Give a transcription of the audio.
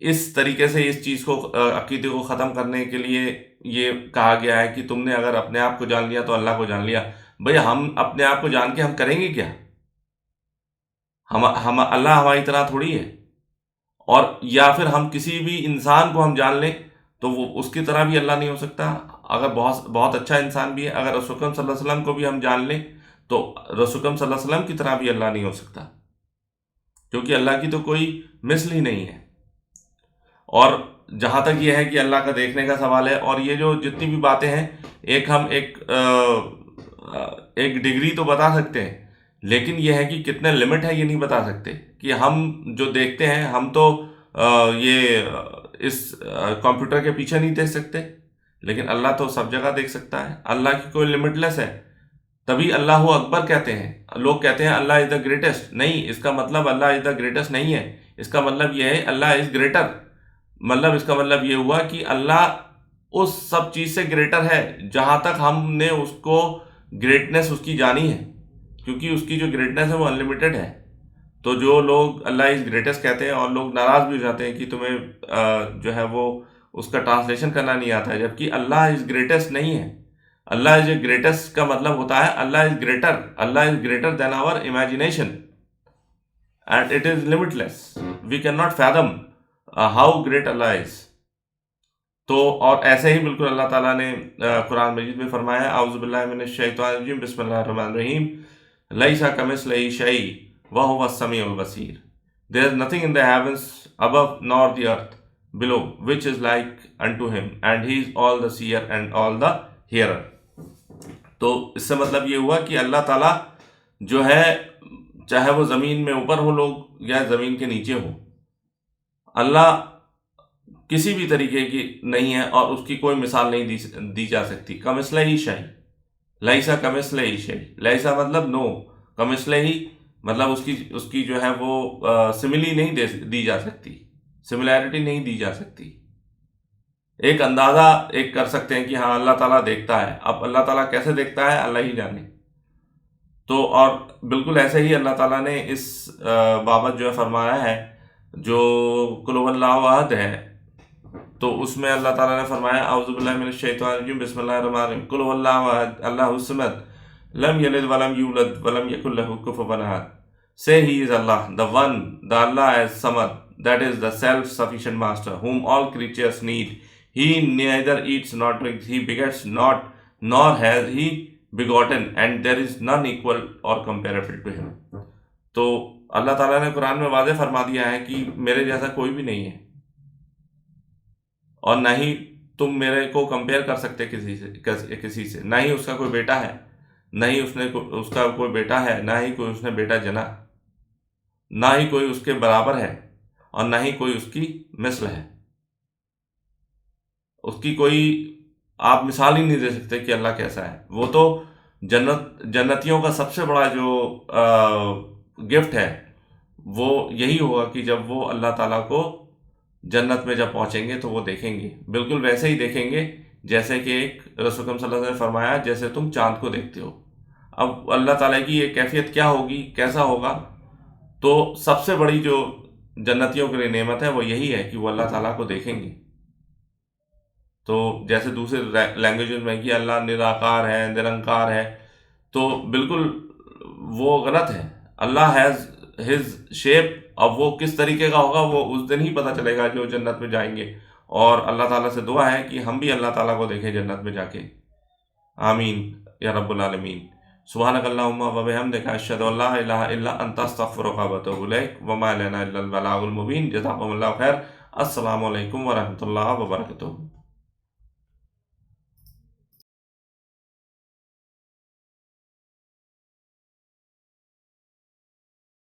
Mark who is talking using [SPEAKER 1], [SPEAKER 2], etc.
[SPEAKER 1] اس طریقے سے اس چیز کو عقیدے کو ختم کرنے کے لیے یہ کہا گیا ہے کہ تم نے اگر اپنے آپ کو جان لیا تو اللہ کو جان لیا. بھئی ہم اپنے آپ کو جان کے ہم کریں گے کیا؟ ہم اللہ ہماری طرح تھوڑی ہے. اور یا پھر ہم کسی بھی انسان کو ہم جان لیں تو وہ اس کی طرح بھی اللہ نہیں ہو سکتا. اگر بہت اچھا انسان بھی ہے، اگر رسول اکرم صلی اللہ علیہ وسلم کو بھی ہم جان لیں تو رسول اکرم صلی اللہ علیہ وسلم کی طرح بھی اللہ نہیں ہو سکتا، کیونکہ اللہ کی تو کوئی مثل ہی نہیں ہے. اور جہاں تک یہ ہے کہ اللہ کا دیکھنے کا سوال ہے، اور یہ جو جتنی بھی باتیں ہیں، ہم ایک ڈگری تو بتا سکتے ہیں، لیکن یہ ہے کہ کتنے لمٹ ہے یہ نہیں بتا سکتے. کہ ہم جو دیکھتے ہیں ہم تو یہ اس کمپیوٹر کے پیچھے نہیں دیکھ سکتے، لیکن اللہ تو سب جگہ دیکھ سکتا ہے. اللہ کی کوئی لمٹ لیس ہے. تبھی اللہ اکبر کہتے ہیں. لوگ کہتے ہیں اللہ از دا گریٹسٹ. نہیں، اس کا مطلب اللہ از دا گریٹسٹ نہیں ہے. اس کا مطلب یہ ہے اللہ از گریٹر. مطلب اس کا مطلب یہ ہوا کہ اللہ اس سب چیز سے گریٹر ہے جہاں تک ہم نے اس کو گریٹنس اس کی جانی ہے، کیونکہ اس کی جو گریٹنس ہے وہ انلیمیٹڈ ہے. تو جو لوگ اللہ از گریٹسٹ کہتے ہیں اور لوگ ناراض بھی ہو جاتے ہیں کہ تمہیں جو ہے وہ اس کا ٹرانسلیشن کرنا نہیں آتا ہے، جبکہ اللہ از گریٹسٹ نہیں ہے. اللہ از گریٹسٹ کا مطلب ہوتا ہے Allah is greater. Allah is greater than our imagination and it is limitless. We can not fathom how great Allah is. تو اور ایسے ہی بالکل اللہ تعالیٰ نے قرآن مجید میں فرمایا، اعوذ باللہ من الشیطان الرجیم، بسم اللہ الرحمن الرحیم، لیس کمثلہ شیء وہو السمیع البصیر. There is nothing in the heavens above nor the earth below which is like unto him, and he is all the seer and all the hearer. تو اس سے مطلب یہ ہوا کہ اللہ تعالیٰ جو ہے، چاہے وہ زمین میں اوپر ہو لوگ یا زمین کے نیچے ہو، اللہ کسی بھی طریقے کی نہیں ہے اور اس کی کوئی مثال نہیں دی جا سکتی. کمثلہ شیء، لیسا کمثلہ شیء. لیسا مطلب نو، کمثلہ مطلب اس کی جو ہے وہ سملی نہیں دی جا سکتی، سملیرٹی نہیں دی جا سکتی. ایک اندازہ ایک کر سکتے ہیں کہ ہاں اللہ تعالیٰ دیکھتا ہے. اب اللہ تعالیٰ کیسے دیکھتا ہے اللہ ہی جانے. تو اور بالکل ایسے ہی اللہ تعالیٰ نے اس بابت جو ہے فرمایا ہے، جو قل هو اللہ احد ہے، تو اس میں اللہ تعالیٰ نے فرمایا، اعوذ باللہ من الشیطان الرجیم، بسم اللہ الرحمن الرحیم، قل هو اللہ احد اللہ الصمد لم یلد ولم یولد ولم یکن لہ کفوا احد. Say he is Allah, the one, the Allah as Samad, that is the self-sufficient master, whom all creatures need. He neither eats nor drinks, he begets not, nor has he begotten, and there is none equal or comparable to him. تو اللہ تعالیٰ نے قرآن میں واضح فرما دیا ہے کہ میرے جیسا کوئی بھی نہیں ہے، اور نہ ہی تم میرے کو کمپیئر کر سکتے کسی سے. نہ ہی اس کا کوئی بیٹا ہے، نہ ہی اس کا کوئی بیٹا ہے، نہ ہی کوئی اس نے بیٹا جنا، نہ ہی کوئی اس کے برابر ہے، اور نہ ہی کوئی اس کی مثل ہے. اس کی کوئی آپ مثال ہی نہیں دے سکتے کہ اللہ کیسا ہے. وہ تو جنتیوں کا سب سے بڑا جو گفٹ ہے وہ یہی ہوگا کہ جب وہ اللہ تعالیٰ کو جنت میں جب پہنچیں گے تو وہ دیکھیں گے، بالکل ویسے ہی دیکھیں گے جیسے کہ ایک رسول اکرم صلی اللہ علیہ وسلم نے فرمایا، جیسے تم چاند کو دیکھتے ہو. اب اللہ تعالیٰ کی یہ کیفیت کیا ہوگی، کیسا ہوگا؟ تو سب سے بڑی جو جنتیوں کے لیے نعمت ہے وہ یہی ہے کہ وہ اللہ تعالیٰ کو دیکھیں گے. تو جیسے دوسرے لینگویجز میں کہ اللہ نراکار ہے، نرنکار ہے، تو بالکل وہ غلط ہے. اللہ ہیز ہز شیپ. اب وہ کس طریقے کا ہوگا وہ اس دن ہی پتہ چلے گا جو جنت میں جائیں گے. اور اللہ تعالیٰ سے دعا ہے کہ ہم بھی اللہ تعالیٰ کو دیکھیں جنت میں جا کے. آمین یا رب العالمین. سبحانک اللہم و بحمدک، اشہد ان لا الہ الا انت، استغفرک و اتوب الیک، وما لنا الا البلاغ المبین. جزاکم اللہ خیر. السلام علیکم ورحمۃ اللہ وبرکاتہ.